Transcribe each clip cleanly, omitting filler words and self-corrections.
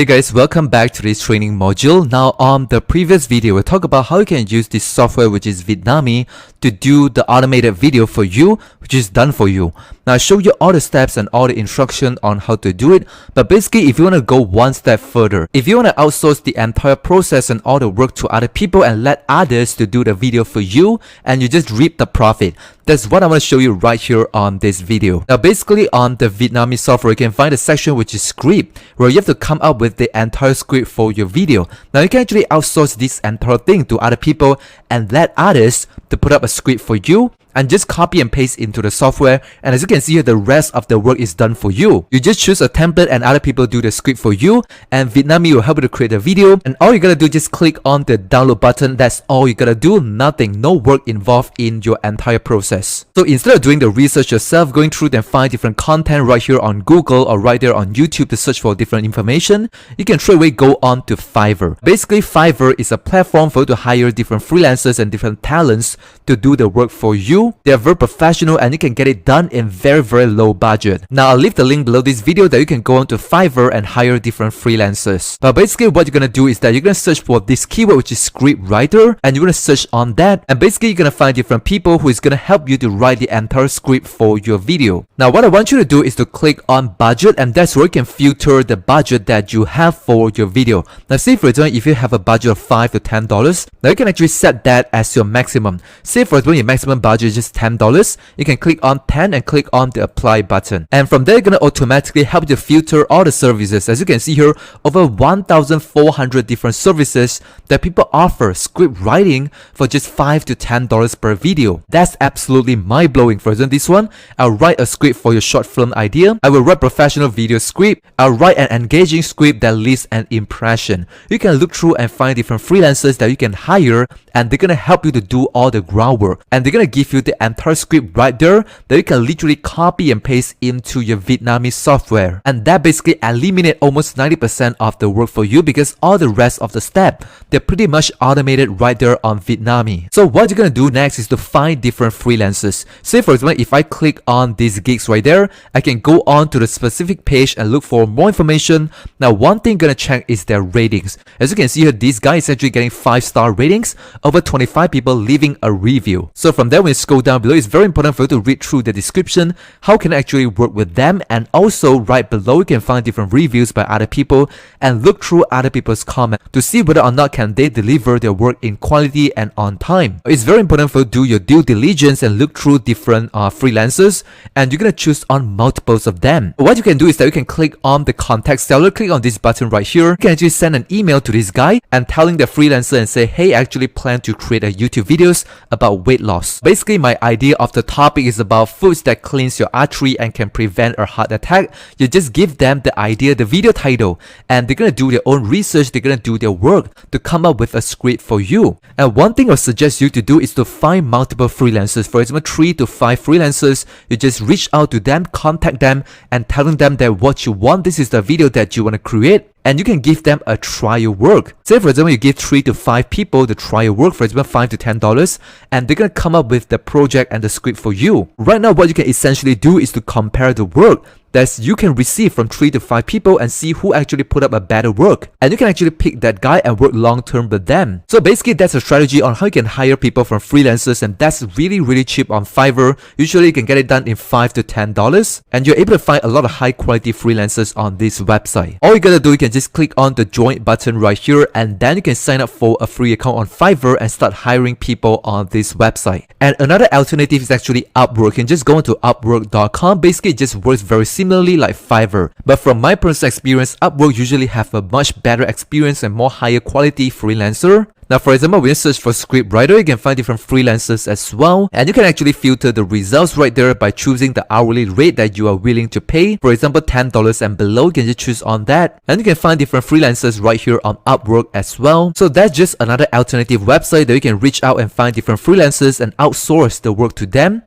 Hey guys, welcome back to this training module. Now on the previous video, we talked about how you can use this software which is Vietnamese to do the automated video for you, which is done for you. Now I show you all the steps and all the instruction on how to do it. But basically, if you want to go one step further, if you want to outsource the entire process and all the work to other people and let others to do the video for you and you just reap the profit, that's what I'm going to show you right here on this video. Now basically on the Vietnamese software, you can find a section which is script, where you have to come up with the entire script for your video. Now you can actually outsource this entire thing to other people and let others to put up a script for you and just copy and paste into the software. And as you can see here, the rest of the work is done for you. You just choose a template and other people do the script for you, and Vietnamese will help you to create a video. And all you gotta do is just click on the download button. That's all you gotta do. Nothing, no work involved in your entire process. So instead of doing the research yourself, going through and find different content right here on Google or right there on YouTube to search for different information, you can straight away go on to Fiverr. Basically, Fiverr is a platform for you to hire different freelancers and different talents to do the work for you. They are very professional and you can get it done in very low budget. Now I'll leave the link below this video that you can go on to Fiverr and hire different freelancers. But basically what you're gonna do is that you're gonna search for this keyword which is script writer, and you're gonna search on that, and basically you're gonna find different people who is gonna help you to write the entire script for your video. Now what I want you to do is to click on budget, and that's where you can filter the budget that you have for your video. Now say for example, if you have a budget of $5 to $10, now you can actually set that as your maximum. Say for example, your maximum budget is just $10, you can click on 10 and click on the apply button, and from there you're gonna automatically help you to filter all the services. As you can see here, over 1,400 different services that people offer script writing for just $5 to $10 per video. That's absolutely mind-blowing. For example, this one, I'll write a script for your short film idea. I will write professional video script. I'll write an engaging script that leaves an impression. You can look through and find different freelancers that you can hire, and they're gonna help you to do all the groundwork, and they're gonna give you the entire script right there that you can literally copy and paste into your Vietnamese software. And that basically eliminates almost 90% of the work for you, because all the rest of the step, they're pretty much automated right there on Vietnamese. So what you're gonna do next is to find different freelancers. Say for example, if I click on these gigs right there, I can go on to the specific page and look for more information. Now one thing you're gonna check is their ratings. As you can see here, this guy is actually getting 5-star ratings, over 25 people leaving a review. So from there, when you scroll down below, it's very important for you to read through the description. How can I actually work with them? And also right below, you can find different reviews by other people and look through other people's comments to see whether or not can they deliver their work in quality and on time. It's very important for you to do your due diligence and look through different freelancers, and you're gonna choose on multiples of them. What you can do is that you can click on the contact seller, click on this button right here. You can actually send an email to this guy and telling the freelancer and say, hey, I actually plan to create a YouTube videos about weight loss. Basically, my idea of the topic is about foods that cleanse your artery and can prevent a heart attack. You just give them the idea, the video title, and they're gonna do their own research, they're gonna do their work to come up with a script for you. And one thing I suggest you to do is to find multiple freelancers. For example, 3 to 5 freelancers. You just reach out to them, contact them, and telling them that what you want, this is the video that you want to create, and you can give them a trial work. Say for example, you give 3 to 5 people the trial work, for example $5 to $10, and they're gonna come up with the project and the script for you. Right now, what you can essentially do is to compare the work that you can receive from 3 to 5 people and see who actually put up a better work, and you can actually pick that guy and work long term with them. So basically, that's a strategy on how you can hire people from freelancers, and that's really cheap on Fiverr. Usually you can get it done in $5 to $10, and you're able to find a lot of high quality freelancers on this website. All you gotta do, you can just click on the join button right here, and then you can sign up for a free account on Fiverr and start hiring people on this website. And another alternative is actually UpWork. You can just go into upwork.com. Basically, it just works very similarly like Fiverr, but from my personal experience, UpWork usually have a much better experience and more higher quality freelancer. Now for example, when you search for script writer, you can find different freelancers as well, and you can actually filter the results right there by choosing the hourly rate that you are willing to pay. For example, $10 and below, you can just choose on that, and you can find different freelancers right here on UpWork as well. So that's just another alternative website that you can reach out and find different freelancers and outsource the work to them.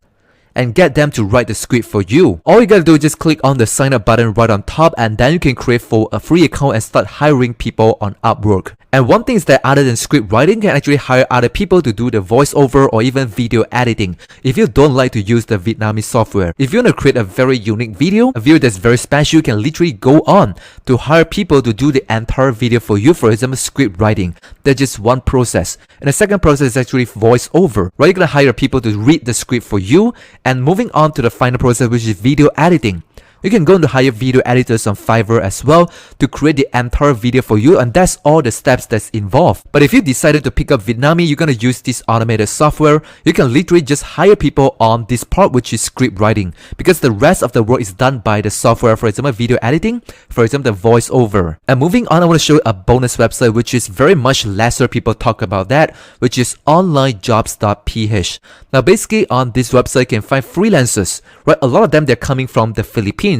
and get them to write the script for you. All you gotta do is just click on the sign up button right on top, and then you can create for a free account and start hiring people on Upwork. And one thing is that other than script writing, you can actually hire other people to do the voiceover or even video editing if you don't like to use the Vietnamese software. If you want to create a very unique video, a video that's very special, you can literally go on to hire people to do the entire video for you. For example, script writing. That's just one process. And the second process is actually voiceover, right? You're gonna hire people to read the script for you. And moving on to the final process, which is video editing. You can go and hire video editors on Fiverr as well to create the entire video for you, and that's all the steps that's involved. But if you decided to pick up Vietnamese, you're gonna use this automated software. You can literally just hire people on this part, which is script writing, because the rest of the work is done by the software. For example, video editing, for example, the voiceover. And moving on, I want to show you a bonus website, which is very much lesser people talk about that, which is onlinejobs.ph. Now, basically on this website, you can find freelancers, right? A lot of them, they're coming from the Philippines.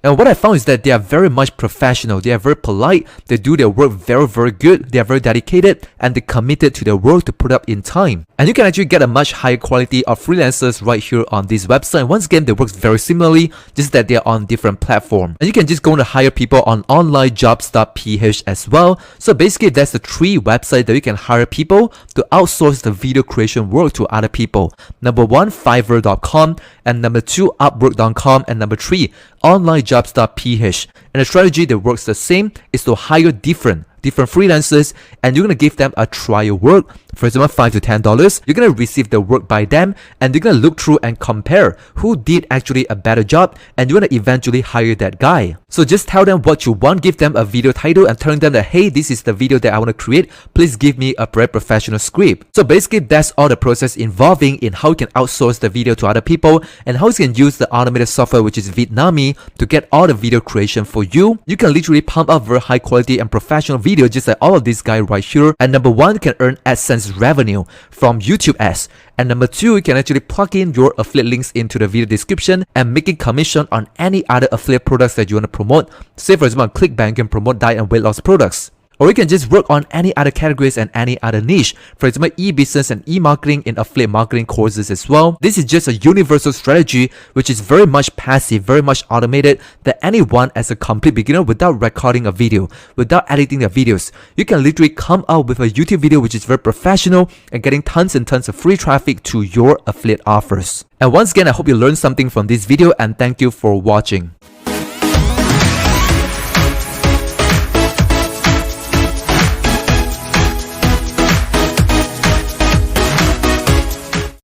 And what I found is that they are very much professional. They are very polite. They do their work very, very good. They are very dedicated and they're committed to their work to put up in time. And you can actually get a much higher quality of freelancers right here on this website. Once again, they work very similarly, just that they're on different platforms. And you can just go and hire people on onlinejobs.ph as well. So basically, that's the 3 websites that you can hire people to outsource the video creation work to other people. Number 1, Fiverr.com, and number 2, Upwork.com, and number 3, onlinejobs.ph. And the strategy that works the same is to hire different freelancers, and you're gonna give them a trial work. For example, $5 to $10. You're gonna receive the work by them, and you're gonna look through and compare who did actually a better job, and you're gonna eventually hire that guy. So just tell them what you want, give them a video title, and tell them that, hey, this is the video that I want to create. Please give me a very professional script. So basically, that's all the process involving in how you can outsource the video to other people, and how you can use the automated software, which is Vietnamese, to get all the video creation for you. You can literally pump up very high quality and professional video, just like all of these guys right here. And number 1, you can earn AdSense revenue from YouTube ads. And number 2, you can actually plug in your affiliate links into the video description and making commission on any other affiliate products that you want to promote. Say for example, on ClickBank, you can promote diet and weight loss products. Or you can just work on any other categories and any other niche. For example, e-business and e-marketing in affiliate marketing courses as well. This is just a universal strategy which is very much passive, very much automated, that anyone as a complete beginner, without recording a video, without editing their videos, you can literally come out with a YouTube video which is very professional and getting tons and tons of free traffic to your affiliate offers. And once again, I hope you learned something from this video, and thank you for watching.